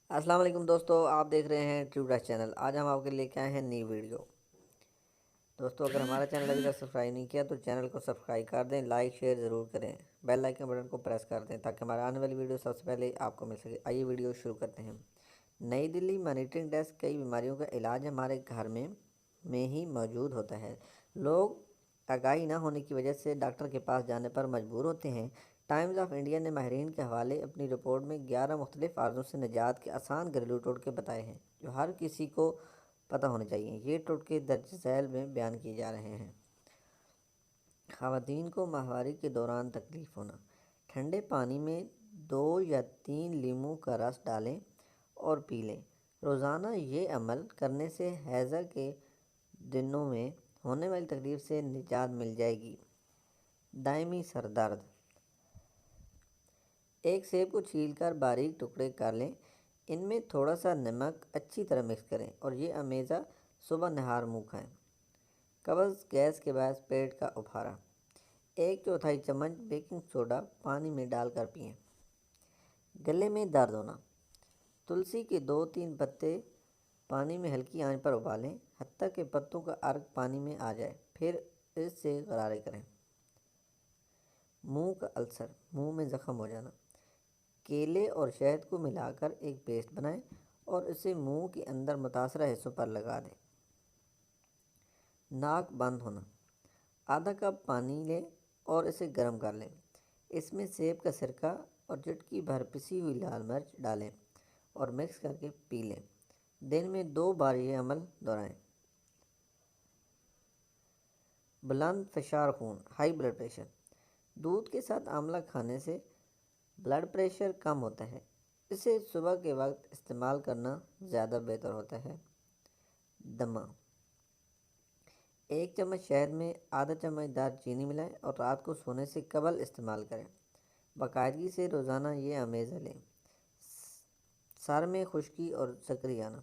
السلام علیکم دوستو، آپ دیکھ رہے ہیں ٹریو ڈیش چینل۔ آج ہم آپ کے لے کے آئے ہیں نئی ویڈیو۔ دوستو اگر ہمارا چینل ابھی تک سبسکرائب نہیں کیا تو چینل کو سبسکرائب کر دیں، لائک شیئر ضرور کریں، بیل آئکن بٹن کو پریس کر دیں تاکہ ہمارے آنے والی ویڈیو سب سے پہلے آپ کو مل سکے۔ آئیے ویڈیو شروع کرتے ہیں۔ نئی دلی مانیٹرنگ ڈیسک کئی بیماریوں کا علاج ہمارے گھر میں ہی موجود ہوتا ہے۔ لوگ آگاہی نہ ہونے کی وجہ سے ڈاکٹر کے پاس جانے پر مجبور ہوتے ہیں۔ ٹائمز آف انڈیا نے ماہرین کے حوالے اپنی رپورٹ میں 11 مختلف عارضوں سے نجات کے آسان گھریلو ٹوٹکے بتائے ہیں جو ہر کسی کو پتہ ہونے چاہیے۔ یہ ٹوٹکے درج ذیل میں بیان کیے جا رہے ہیں۔ خواتین کو ماہواری کے دوران تکلیف ہونا۔ ٹھنڈے پانی میں 2 یا 3 لیموں کا رس ڈالیں اور پی لیں۔ روزانہ یہ عمل کرنے سے حیضہ کے دنوں میں ہونے والی تکلیف سے نجات مل جائے گی۔ دائمی سر درد۔ ایک سیب کو چھیل کر باریک ٹکڑے کر لیں، ان میں تھوڑا سا نمک اچھی طرح مکس کریں اور یہ امیزہ صبح نہار منہ کھائیں۔ قبض گیس کے باعث پیٹ کا ابھارا۔ 1/4 چمچ بیکنگ سوڈا پانی میں ڈال کر پئیں۔ گلے میں درد ہونا۔ تلسی کے 2-3 پتے پانی میں ہلکی آنچ پر ابالیں حتیٰ کہ پتوں کا عرق پانی میں آ جائے، پھر اس سے غرارے کریں۔ منہ کا السر، منہ میں زخم ہو جانا۔ کیلے اور شہد کو ملا کر ایک پیسٹ بنائیں اور اسے منہ کے اندر متاثرہ حصوں پر لگا دیں۔ ناک بند ہونا۔ آدھا کپ پانی لیں اور اسے گرم کر لیں، اس میں سیب کا سرکہ اور چٹکی بھر پسی ہوئی لال مرچ ڈالیں اور مکس کر کے پی لیں۔ دن میں 2 بار یہ عمل دہرائیں۔ بلند فشار خون، ہائی بلڈ پریشر۔ دودھ کے ساتھ آملہ کھانے سے بلڈ پریشر کم ہوتا ہے، اسے صبح کے وقت استعمال کرنا زیادہ بہتر ہوتا ہے۔ دمہ۔ 1 چمچ شہد میں آدھا چمچ دار چینی ملائیں اور رات کو سونے سے قبل استعمال کریں۔ باقاعدگی سے روزانہ یہ امیزہ لیں۔ سر میں خشکی اور سکری آنا۔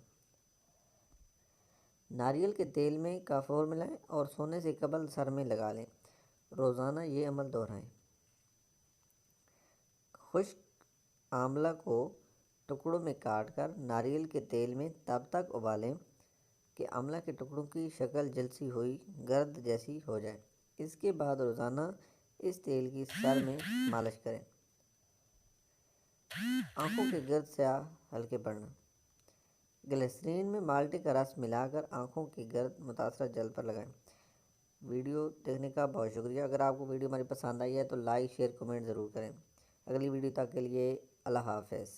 ناریل کے تیل میں کافور ملائیں اور سونے سے قبل سر میں لگا لیں، روزانہ یہ عمل دہرائیں۔ خشک آملہ کو ٹکڑوں میں کاٹ کر ناریل کے تیل میں تب تک ابالیں کہ آملہ کے ٹکڑوں کی شکل جلسی ہوئی گرد جیسی ہو جائے۔ اس کے بعد روزانہ اس تیل کی سر میں مالش کریں۔ آنکھوں کے گرد سیاہ ہلکے پڑنا۔ گلیسرین میں مالٹے کا رس ملا کر آنکھوں کے گرد متاثرہ جلد پر لگائیں۔ ویڈیو دیکھنے کا بہت شکریہ۔ اگر آپ کو ویڈیو ہماری پسند آئی ہے تو لائک شیئر کمنٹ ضرور کریں۔ اگلی ویڈیو تک کے لیے اللہ حافظ۔